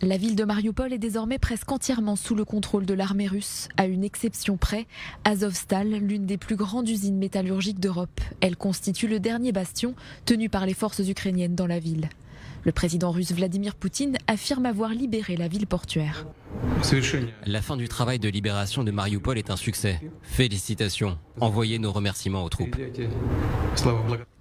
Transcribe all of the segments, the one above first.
La ville de Mariupol est désormais presque entièrement sous le contrôle de l'armée russe, à une exception près, Azovstal, l'une des plus grandes usines métallurgiques d'Europe. Elle constitue le dernier bastion tenu par les forces ukrainiennes dans la ville. Le président russe Vladimir Poutine affirme avoir libéré la ville portuaire. La fin du travail de libération de Mariupol est un succès. Félicitations. Envoyez nos remerciements aux troupes.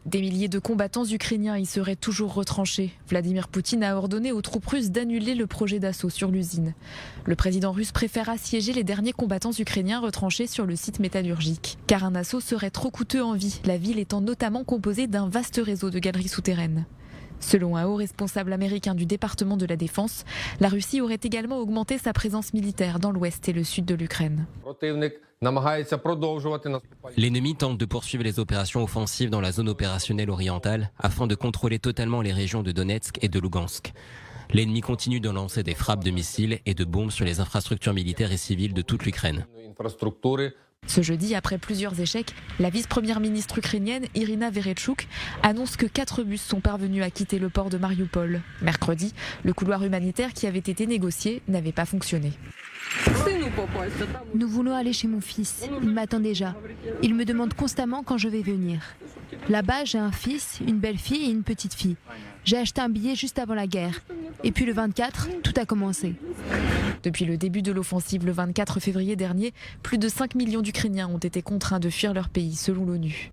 Des milliers de combattants ukrainiens y seraient toujours retranchés. Vladimir Poutine a ordonné aux troupes russes d'annuler le projet d'assaut sur l'usine. Le président russe préfère assiéger les derniers combattants ukrainiens retranchés sur le site métallurgique. Car un assaut serait trop coûteux en vie, la ville étant notamment composée d'un vaste réseau de galeries souterraines. Selon un haut responsable américain du département de la Défense, la Russie aurait également augmenté sa présence militaire dans l'ouest et le sud de l'Ukraine. L'ennemi tente de poursuivre les opérations offensives dans la zone opérationnelle orientale afin de contrôler totalement les régions de Donetsk et de Lugansk. L'ennemi continue de lancer des frappes de missiles et de bombes sur les infrastructures militaires et civiles de toute l'Ukraine. Ce jeudi, après plusieurs échecs, la vice-première ministre ukrainienne Irina Vereshchuk annonce que 4 bus sont parvenus à quitter le port de Mariupol. Mercredi, le couloir humanitaire qui avait été négocié n'avait pas fonctionné. Nous voulons aller chez mon fils. Il m'attend déjà. Il me demande constamment quand je vais venir. Là-bas, j'ai un fils, une belle-fille et une petite fille. J'ai acheté un billet juste avant la guerre. Et puis le 24, tout a commencé. Depuis le début de l'offensive le 24 février dernier, plus de 5 millions d'Ukrainiens ont été contraints de fuir leur pays selon l'ONU.